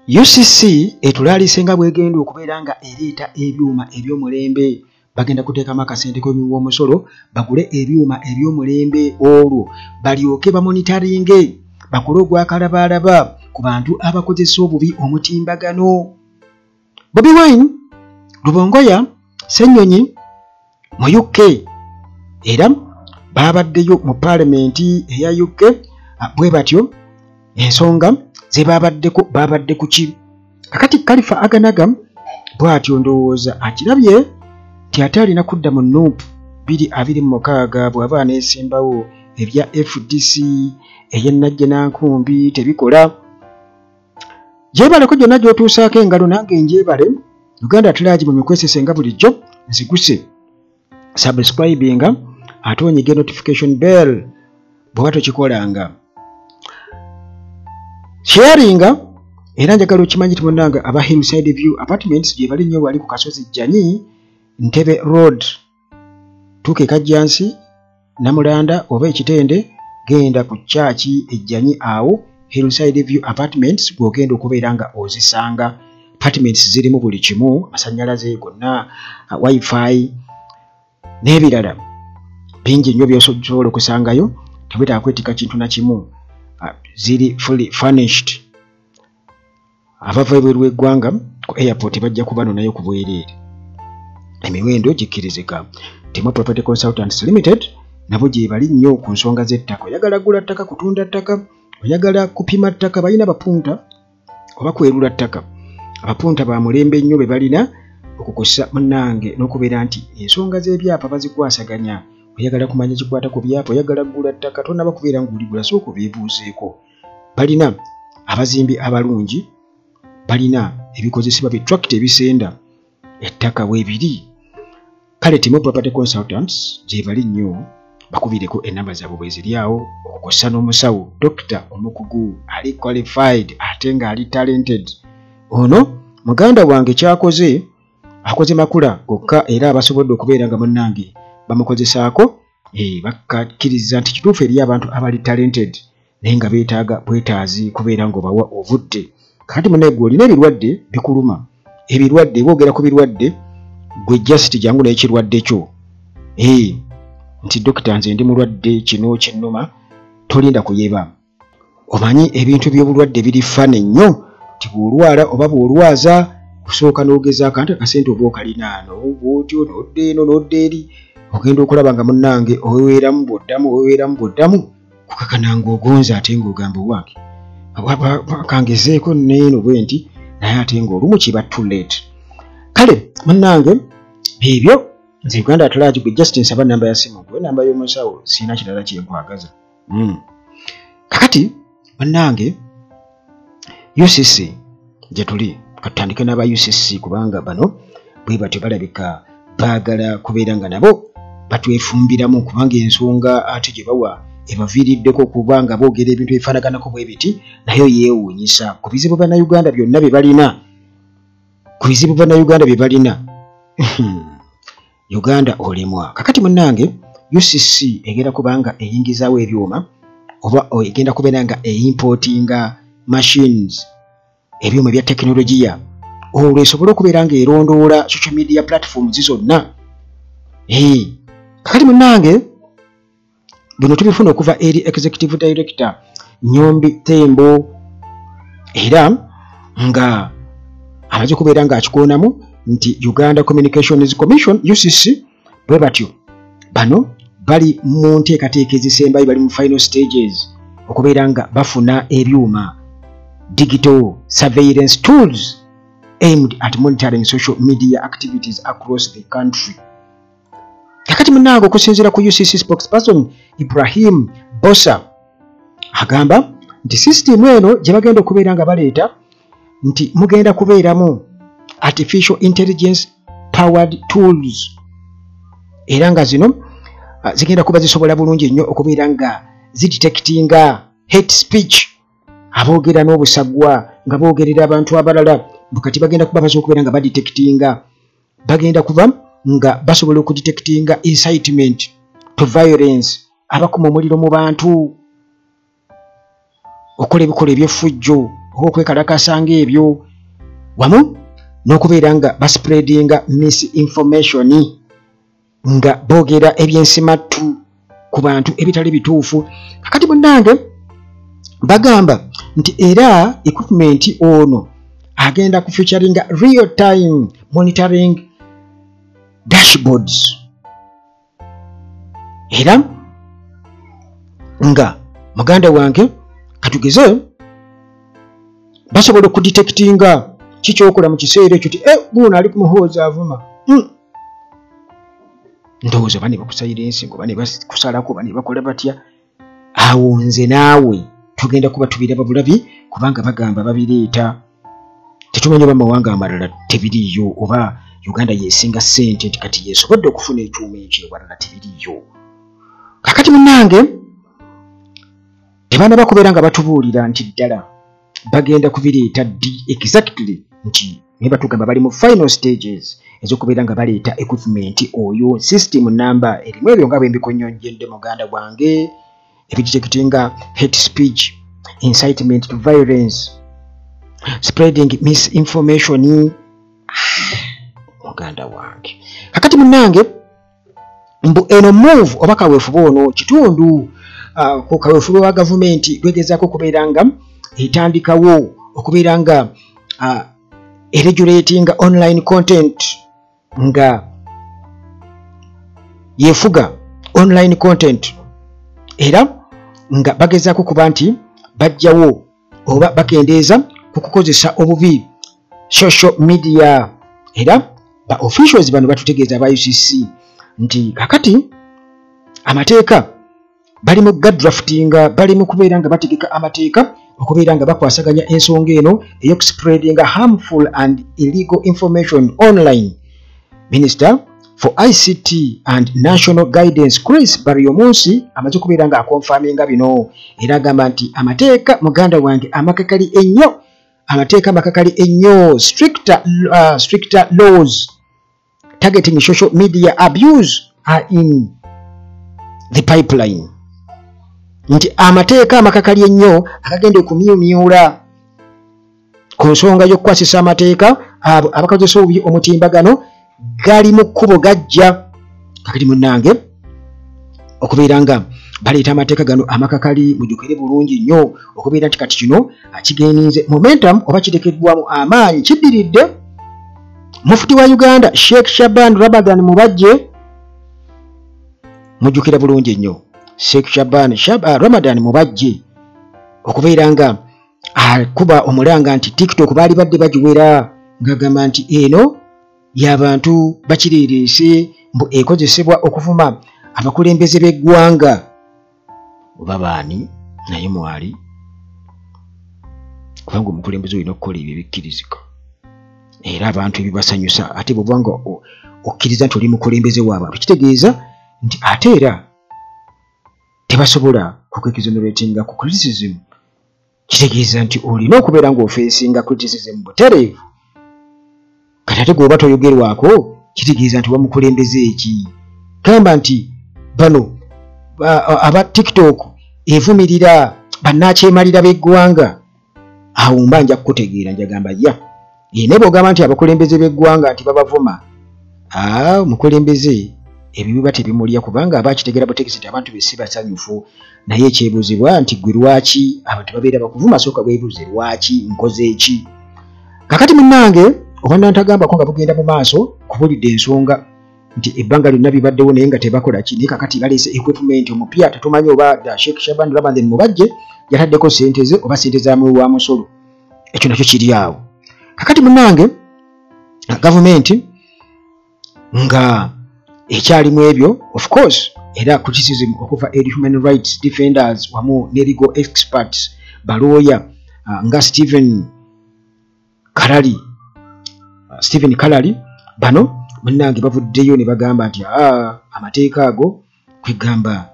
UCC etulaalise nga bwegenda okubeera nga ereeta ebyuma eby'omulembe bagenda kuteekamu akasente k'omusolo bagule ebyuma eby'omulembe olwo balyoke bamonitaringe bakole ogwakalabalaba ku bantu abakozesa obubi omutimbagano. Bobi Wine, Rubongoya, Ssenyonyi mu UK era babaddeyo mu paalamenti eya UK bwe batyo ensonga ze babadde ku ki. Kakati Khalifa Aganaga bw'atyo ndowooza akirabye nti ate alina kudda mu NUP 2026 bw'aba aneesimbawo ebya FDC ey'ennajje nankumbi tebikola. Gyebaleko gyonna gy'otuusaako engalo nange ngyebale. Uganda Tulagi mu mikwesesenga bulijjo nziguse subscribinga ate onyige notification bell bw'oba tokikolanga. Sharinga era njagala okimanyi nti munnange aba Hillside View Apartments gye bali nnyo wali ku Kasozi Jjanyi Ntebe Road tuuke Kajjansi Namulanda oba Ekitende genda ku chachi ejjanyi awo Hillside View Apartments bw'ogenda okubeera nga ozisanga. Apartments zirimu buli kimu, amasannyalaze gonna, wifi n'ebirala bingi nnyo by'osobola okusangayo tewetaaga kwetika kintu na kimu. Ziri fully furnished. Abava ebweru w'eggwanga ku airport bajja kuba nayo ku bwereere. Emiwendo gikkirizika. Temo Property Consultants Limited nabo gye bali nnyo ku nsonga z'ettaka. Oyagala gula ttaka, kutunda ttaka, oyagala kupima ttaka, balina bapunta oba kwerula ttaka. Abapunta ba mulembe nnyo be balina okukosa munnange n'okubeera nti ensonga z'ebyapa bazikwasaganya. Oyagala kumanya kikwata ku byapa, oyagala gula ttaka, tonna bakubeera ng'oligula sooka beebuuzeeko. Balina abazimbi abalungi, balina ebikozesebwa bitrakiti ebisenda ettaka weebiri. Kale Timo Property Consultants gye bali nnyo bakubireko ennamba zaabwe bwe ziri awo okukosa n'omusawo Dr. omukugu ali qualified ate nga ali talented. Ono muganda wange kyakoze akoze makula gokka era abasobodde okubeera nga munnange bamukozesaako bakkakkiriza nti kituufu eri abantu abali talented naye nga beetaaga bwetaazi kubeera ng'obawa ovudde. Kati munaye gwe olina ebirwadde bikuluma, ebirwadde boogera ku birwadde gwe just jangu naye kirwadde kyo nti dokita nze ndi mulwadde kino kinnuma, tolinda kuyeba. Omanyi ebintu by'obulwadde biri fane nnyo nti bw'olwala oba bw'olwaza kusooka n'ogezaako anti akasente oba okalinaano bw'otyo n'odda eno n'odda eri ogenda okulaba nga munnange oweweeramu bw'oddamu kukakana ng'ogonza ate ng'ogamba owange kangezeeko neeno bwe nti naye ate ng'olumu kiba too late. Kale munnange ebyo nze Uganda Tulagi gwe just nsaba namba ya simu gwe namba y'omusawo siina kirala kyenkwagaza. Kakati munnange UCC gye tuli katandike n'aba UCC kubanga bano bwe batyo balabika baagala kubeera nga nabo batwefumbiramu kubanga ensonga ate gye bawa ebaviiriddeko kubanga boogera ebintu ebifaanaganako bwe biti nayo yeewuunyisa ku bizibu bannayuganda byonna bye balina. Ku bizibu bannayuganda bye balina Uganda olemwa. Kakati munnange UCC egenda kubanga eyingizaawo ebyuma oba egenda kubeera nga eimportinga machines ebyuma bya tekinologiya olwo esobole okubeera nga erondoola social media platforms zonna. Kakati munnange bino tubifuna okuva eri Executive Director Nyombi Tembo era nga amaze kubeera nga akikoonamu nti Uganda Communications Commission UCC bwe batyo bano bali mu nteekateeka ezisembayo, bali mu final stages okubeera nga bafuna ebyuma digital surveillance tools aimed at monitoring social media activities across the country. Kakati munnange okusinziira ku UCC spokesperson Ibrahim Bossa agamba nti system eno gye bagenda okubeera nga baleeta nti mugenda kubeeramu artificial intelligence powered tools era nga zino zigenda kuba zisobola bulungi nnyo okubeera nga zidetectinga hate speech, aboogera n'obusagwa nga boogerera abantu abalala bukati bagenda kuba basobola okubeera nga badetectinga, bagenda kuba nga basobola okudetectinga incitement to violence, abakuma omuliro mu bantu, okola ebikola eby'effujjo oba okwekalakasa ng'ebyo wamu n'okubeera nga baspreadinga misinformation nga boogera ebyensimattu ku bantu ebitali bituufu. Kakati munnange bagamba nti era equipment ono agenda ku featuring real time monitoring dashboards era nga muganda wange katugeze basobola okudetectinga kikyokola mu kiseera ekyo ti buno ali ku muhoozi avuma ndowooza bane bakusayira ensingo bane bakusalako bane bakola batya awo nze naawe tugenda kuba tubiraba bulabi kubanga bagamba babireeta tetumanyi oba mawanga amalala tebiriyo oba Uganda yesinga ssente nti kati yesobodde okufuna ekyuma ekyewalala tebiriyo. Kakati munnange tebaana bakubeera nga batubuulira nti ddala bagenda kubireeta ddi exactly nti naye batugamba bali mu final stages ez'okubeera nga baleeta equipment oyo system number erimu ebyo nga bwe mbikunnyonnyedde muganda gwange ebidetectinga hate speech, incitement to violence, spreading misinformation muganda wange. Kakati munnange mbu eno move oba kaweefube ono kitundu ku kaweefube wa gavumenti lwegezaako okubeera nga etandikawo okubeera nga regulating online content nga yefuga online content era nga bagezaako kuba nti bajjawo oba bakendeeza ku kukozesa obubi social media era ba officials bano batutegeeza aba UCC nti kakati amateeka bali mu draftinga bali mu kubeera nga bategeka amateeka okubeera nga bakwasaganya ensonga eno ey'okuspreadinga harmful and illegal information online. Minister for ICT and National Guidance Chris Baryomunsi amaze kubeera nga akonfaminga bino era agamba nti amateeka muganda wange amakakali ennyo amateeka makakali ennyo stricter laws targeting social media abuse are in the pipeline. Nti amateeka amakakali ennyo akagenda okumyumyula ku nsonga y'okukwasisa amateeka abakozesa obubi omutimbagano gali mu kkubo gajja. Kakati munnange okubeera nga baleeta amateeka gano amakakali mujjukire bulungi nnyo okubeera nti kati kino kigeninze momentum oba kitekeddwamu amaanyi kiddiridde mufuti wa Uganda Sheikh Shaban Ramadan Mubajje mujjukira bulungi nnyo Sheikh Shaban Ramadan Mubajje okubeera nga akuba omulanga nti TikTok baali badde bagiwera ngagamba nti eno y'abantu bakireereese mbu ekozesebwa okuvuma abakulembeze b'eggwanga oba baani naye mwali kubanga omukulembeze olina okukola ebyo ebikkirizika era abantu ebibasanyusa ate bw'oba nga okkiriza nti oli mukulembeze w'abantu kitegeeza nti ate era tebasobola kukwekizoneratinga ku criticism kitegeeza nti olina okubeera ng'ofeesinga criticism butereevu kati ate gweoba toyogerwako kitegeeza nti wamukulembeze eki gamba nti bano aba TikTok evumirira bannakyemalira b'eggwanga awo mba nja kukutegeera njagamba ya ne bw'ogamba nti abakulembeze b'eggwanga nti babavuma omukulembeze ebyo biba tebimulya kubanga aba akitegera butekisi nti abantu besi basanyufu naye ekyebuuzibwa nti gwe lwaki abantu babeera bakuvuma sooka bwebuuze lwaki nkoze eki. Kakati munnange oba nantagambako nga bugenda mu maaso kubulidde ensonga nti ebbanga lyonna bibaddewo naye nga tebakola ki naye kakati baleese equipment omupya tetumanyi oba Sheikh Shaban Ramadan Mubajje yataddeko ssente ze oba ssente za muwi wa musolo ekyo nakyo kiri awo. Kakati munnange gavumenti nga ekyalimu ebyo of course era criticism okuva eri human rights defenders wamu ne legal experts balooya nga Stephen Kalali bano munnange bavuddeyo ne bagamba nti amateeka ago kwegamba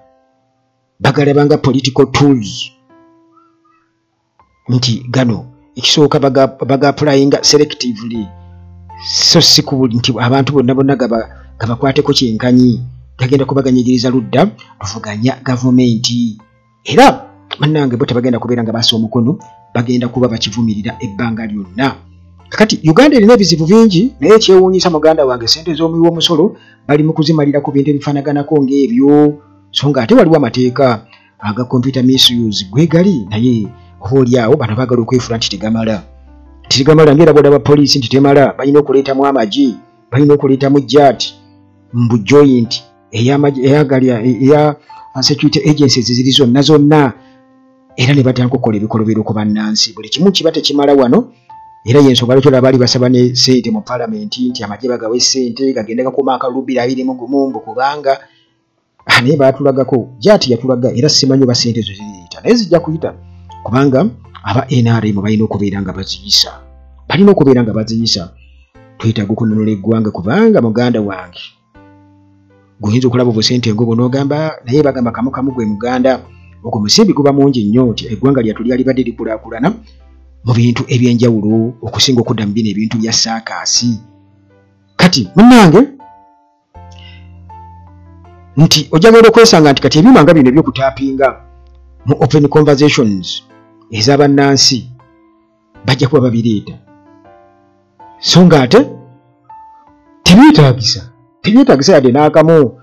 bagalabanga political tools nti gano ekisooka baga-applyinga selectively so si kubuli nti abantu bonna gabakwateko kyenkanyi gagenda kubaganyigiriza ludda luvuganya gavumenti era bannange bo tebagenda kubeera nga bassa omukono, bagenda kuba bakivumirira ebbanga lyonna. Kakati Uganda erina ebizibu bingi, naye ekyewuunyisa muganda wange ssente z'omuwi w'omusolo bali mu kuzimalira ku bintu ebifaanaganako ng'ebyo, so nga ate waliwo amateeka aga computer misuse gwegali, naye obaolyawo bano baagala okwefuula nti tegamala. Tigamala ngera boda ba poliisi nti temala, balina okuleetamu amagi, balina okuleetamu jat, mbu joint eya security agencies ziri zonna, era ne batandika okukola ebikolobero ku bannansi. Buli kimu kiba tekimala wano, era y'ensonga lwaki olaba baali basaba ne ssente mu paalamenti nti amagye bagawe ssente gagende gakuuma akalubira 21 kubanga naye baatulagako, jati yatulaga era simanyi oba ssente zo ziriita, naye zijja kuyita kubanga aba NRM balina okubeera nga baziyisa, balina okubeera nga baziyisa. Twetaaga okununula eggwanga kubanga muganda wange guyinza okulaba obusente ngo bonoogamba, naye bagamba kamu gwe muganda, ogwo musimbi guba mungi nnyo nti eggwanga lyatu lyalibadde likulaakulana mu bintu ebyenjawulo okusinga okudda mu bino ebintu bya saakaasi. Kati munnange nti ojagala okwesanga nti kati ebyuma nga bino ebyokutaapinga mu open conversations ez'abannansi bajja kuba babireeta, so nga ate tebyetaagisa yadde n'akamu.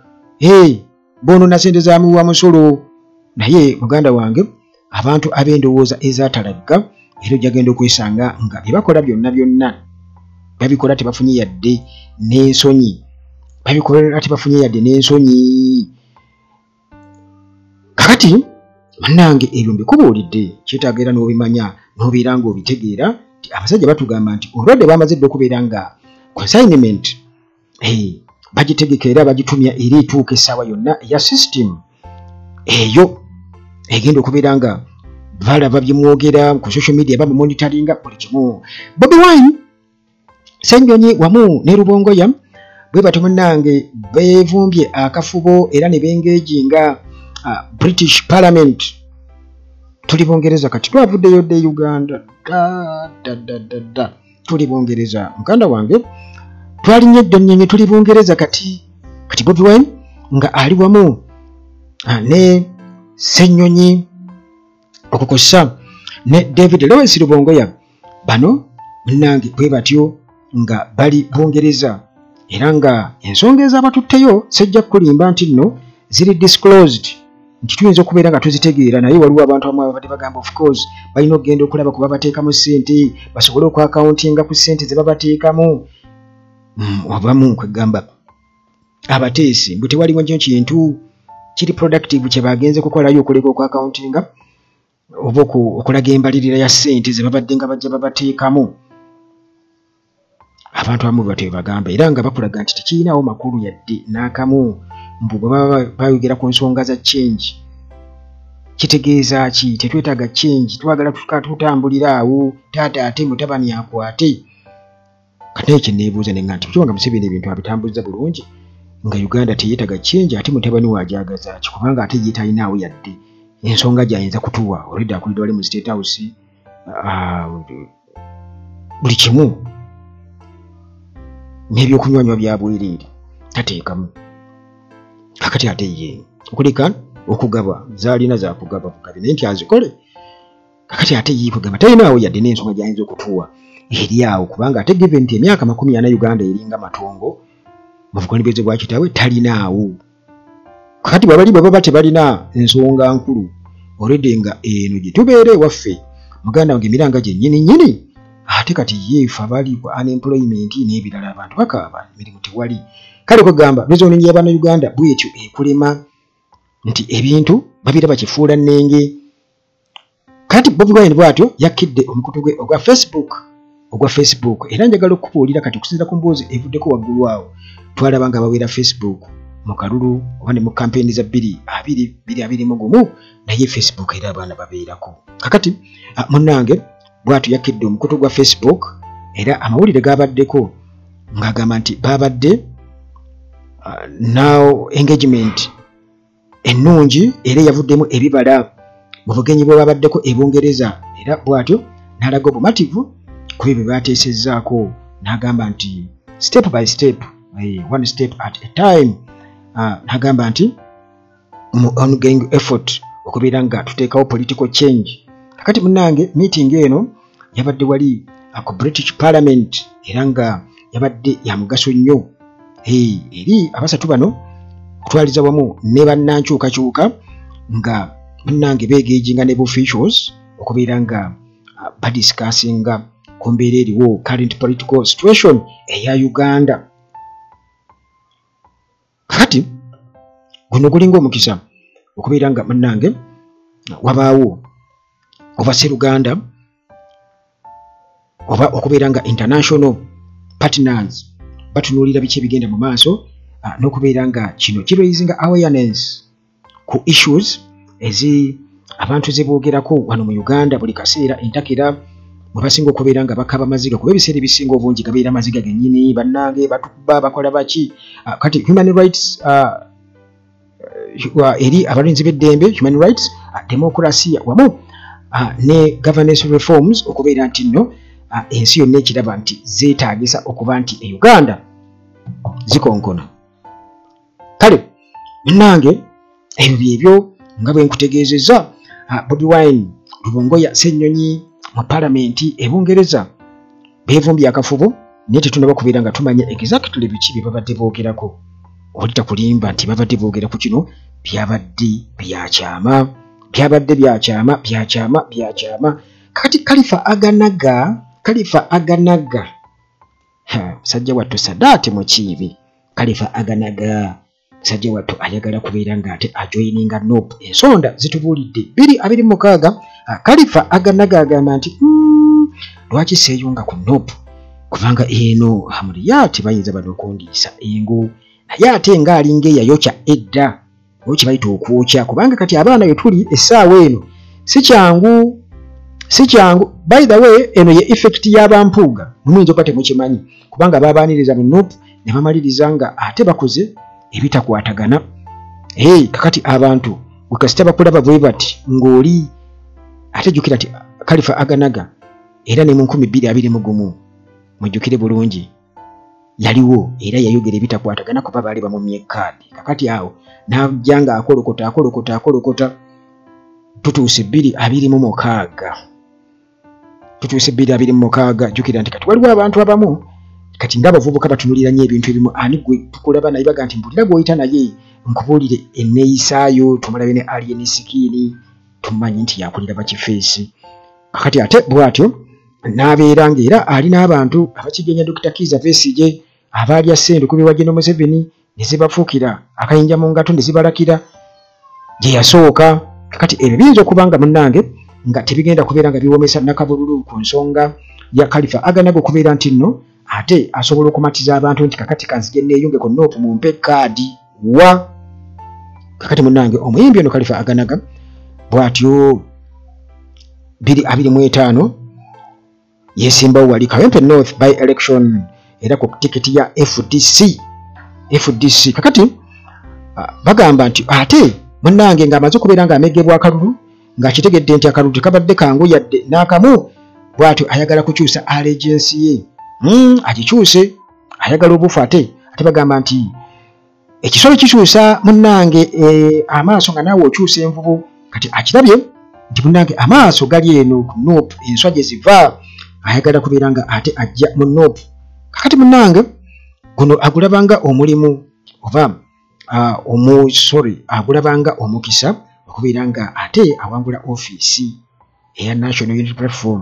Boonona ssente za muwi wa musolo, naye muganda wange abantu ab'endowooza ezaatalagga era ojagenda okwesanga nga bye bakola byonna babikola tebafunye yadde n'ensonyi, Kakati bannange ebyo mbikubuulidde, kyetaaga era n'obimanya n'obeera ng'obitegeera nti abasajja batugamba nti olwadde bamaze dde okubeera nga consignment bagitegeka era bagitumya era etuuka essaawa yonna eya system eyo egenda okubeera nga balaba byemwogera ku social media bamumonitoringa buli kimu. Bobi Wine, Ssenyonyi wamu ne Rubongoya bwe batyo munnange beevumbye akafubo era ne bengeejinga British Parliament. Tuli Bungereza kati twavuddeyo dde Uganda tuli Bungereza muganda wange, twalinnye eddonnyenye tuli Bungereza kati Bobi Wine nga ali wamu ne Ssenyonyi okukosa ne David Lewis Rubongoya, bano munnange bwe batyo nga bali Bungereza era nga ensonga ez'abatutteyo sejja kulimba nti nno ziri disclosed nti tuyinza okubeera nga tuzitegeera, naye waliwo abantu bamwe abadde bagamba of course balina okugenda okulaba ku babateekamu ssente basobole okwacountinga ku ssente ze babateekamu. Obamu kwegamba abateesi bwe tewaliwo nnyo kintu kiri productive kye bagenze kukolayo okuleka okwacountinga oba okulaga embalirira ya ssente ze babadde nga bajja babateekamu. Abantu abamu bwe bagamba era nga bakulaga nti tekirinawo makulu yadde n'akamu. Mbu bwe baba bayogera ku nsonga za change kitegeeza ki? Tetwetaaga change, twagala tutambulira awo, taata ate mutabani akwate. Kati ekyo neebuuza ne nga nti kubanga Museveni ebintu abitambuliza bulungi nga Uganda teyeetaaga change ate mutabani waajagaza ki? Kubanga ate ye talinaawo yadde ensonga gy'ayinza kutuwa olwedde akulidde wali mu State House buli kimu n'ebyokunywanywa bya bwereere tateekamu. Kakati ate ye okuleka okugaba zaalina za kugaba naye nti azikole. Kakati ate ye kugamba talinaawo yadde n'ensonga gy'ayinza okutuwa eri awo kubanga ate given nti emyaka 40 Uganda eringa matongo mu bukulembeze bwa kitaawe talinaawo. Kakati bwabali baba tebalina ensonga nkulu olwedde nga eno gye tubeere waffe muganda wange emiranga gye nnyini ate kati yeefa abali ku unemployment n'ebirala abantu bakaaba emirimu tewali. Kale kugamba bizoni y'abaana Uganda bwetyo ekulema nti ebintu babiraba kifuula nnenge. Kati Bobi Wine bwatyo yakidde omukutu gwe ogwa Facebook era njagala okukubuulira kati okusinziira ku mboozi evuddeko waggulu awo twalabanga bawera Facebook mu kalulu oba ne mu kampeyini za 2021 naye Facebook era abaana babeerako. Kakati munnange bwatyo yakidde omukutu gwa Facebook era amawulire gabaddeko ng'agamba nti babadde now engagement ennungi era yavuddemu ebibala mu bugenyi bwe babaddeko e Bungereza era bwatyo n'alaga obumativu ku bye bateesezzaako n'agamba nti step by step, one step at a time, n'agamba nti mu ongoing effort okubeera nga tuteekawo political change. Kakati munnange meeting eno yabadde wali ku British Parliament era nga yabadde ya mugaso nnyo eri abasatu bano kutwaliza wamu ne bannankyukakyuka nga munnange beegejinga ne officials okubeera nga badiscussinga ku mbeera eriwo current political situation eya Uganda. Kakati guno gulinga omukisa okubeera nga munnange wabaawo oba Sseruganda oba okubeera nga international partners batunuulira biki ebigenda mu maaso n'okubeera nga kino kiraisinga awareness ku issues ezi abantu ze boogerako wano mu Uganda buli kaseera entakera mwe basinga okubeera nga bakaba maziga kuba ebiseera ebisinga obungi gabeera maziga gennyini bannange batukuba bakola baki kati human rights eri abalinzi b'eddembe human rights democracy wamu ne governance reforms okubeera nti nno ensi yonna ekiraba nti zeetaagisa okuba nti e Uganda zikonkona. Kale munnange ebyo byebyo nga bwe nkutegeezezza Bobi Wine Rubongoya Ssennyonyi mu Parliament e Bungereza beevumbye akafubo naye tetunaba kubeera nga tumanya exactly biki bye babadde boogerako olita kulimba nti babadde boogera ku kino byabadde byakyama kakati Khalifa Aganaga musajja wattu Sadaate Mukiibi Khalifa Aganaga musajja wattu ayagala kubeera nga ate ajoyininga NUP ensonda zitubuulidde 226 Khalifa Aganaga agamba nti lwaki seeyunga ku NUP kubanga eno Hamuriyati bayinza bano okundiisa engo naye ate nga alinga eyayokya edda oki bayita okwokya kubanga kati abaana bwe tuli essaawa eno si kyangu by the way eno ye effect y'abampuuga muyinza okuba temukimanyi kubanga babaaniriza mu NUP ne bamaliriza nga ate bakoze ebitakwatagana kakati abantu wekasita bakulaba bwe bati ng'oli ate jjukira nti Khalifa Aganaga era ne mu 2021 mujjukire bulungi yaliwo era yayogera ebitakwatagana kuba baali bamumye kaadi kakati awo n'ajja nga akolokota tutuuse 226 jjukira nti kati waliwo abantu abamu kati ng'abavubuka batunulira nnyo ebintu ebimu ani gwe tukulaba naye baga nti mbulira gw'oyita naye nkubuulire enneeyisaayo tumulabe ne Alien Sikiini tumanyi nti yakulira bakifeesi kakati ate bw'atyo n'abeera ng'era ali n'abantu abakigenya Dr. Kizza Besigye abaalya ssente ku biwajje Museveni ne zibafuukira akayinja mu ngato ne zibalakira gye yasooka kakati ebyo biyinza okuba nga munnange nga tebigenda kubeera nga biwomesa nakabululu ku nsonga ya Khalifa Aganaga okubeera nti nno ate asobola okumatiza abantu nti kakati kanzije neeyunge ku NUP mumpe kaadi wa kakati munnange omuyimbi ono Khalifa Aganaga bw'atyo 2025 yesimbawo wali Kawempe North by election era ku tiketi ya FDC kakati bagamba nti ate munnange ng'amaze okubeera ng'amegebwa akalulu ng'akitegedde nti akalulu tekabadde kangu yadde n'akamu bw'atyo ayagala kukyusa allegiance ye agikyuse ayagala obufu ate bagamba nti ekisolo kikyusa munnange amaaso nga naawe okyusa envubu kati akirabye nti munnange amaaso gali eno ku NUP enswa gye ziva ayagala kubeera nga ate ajja mu NUP kakati munnange guno agulabanga omulimu oba agulabanga omukisa okubeera nga ate awangula ofiisi eya National Unity Platform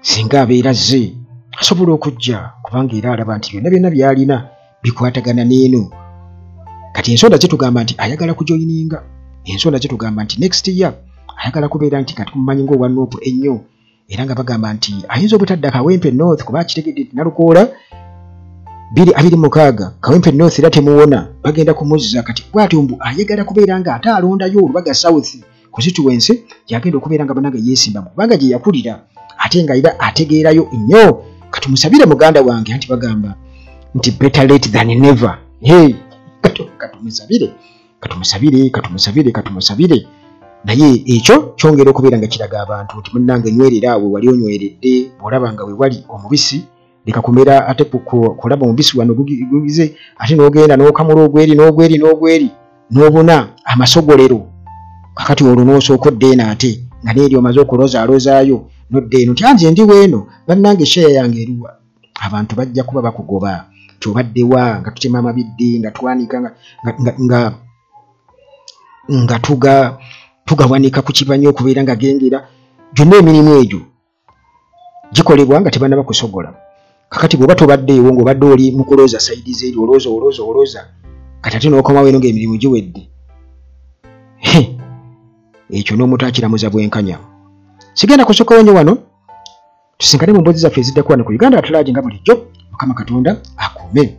singa abeera ze asobola okujja kubanga era alaba nti byonna by'alina bikwatagana n'eno kati ensonda zetugamba nti ayagala kujoyininga ensonda zetugamba nti next year ayagala kubeera nti kati mumanyi ng'owa NUP ennyo era nga bagamba nti ayinza obutadda Kawempe North kuba kitegedde nalukoola 2026 Kawempe North era temuwona bagenda kumuzza kati bw'atyo mbu ayagala kubeera nga ate alondayo Olubaga South constituency yagenda okubeera nga bananga yeesimbamu kubanga gye yakulira ate nga era ategeerayo nnyo kati musabire muganda wange anti bagamba nti better late than never katumusabire naye ekyo kyongera okubeera nga kiraga abantu nti munnange nywerera awo wali onyweredde bw'olaba nga we wali omubisi leka kumera ate kulaba omubisi wano gugize ate n'ogenda n'okamula ogweri n'obuna amasogolero kakati olwo n'osooka odda eno ate nga neeri omaze okulozaalozaayo nodda eno nti anze ndi weeno bannange sheya yange eruwa. Abantu bajja kuba bakugoba kyobaddewa nga tutema amabidde nga twanika nga tugawanika ku kibanyi okubeera nga gengera. Gyonna emirimu egyo gikolebwa nga tebannaba kusogola. Kakati bw'oba tobaddeewo ng'obadde oli mu kulooza sayidi zeeri olooza kati ate n'okomawo eno ng'emirimu giwedde. Ekyo n'omuntu akiramuza bwenkanya. Sigenda kusookawo nnyo wano, tusinkane mu mboozi zaffe eziddako wano ku Uganda At Large nga bulijjo. Mukama Katonda akuume.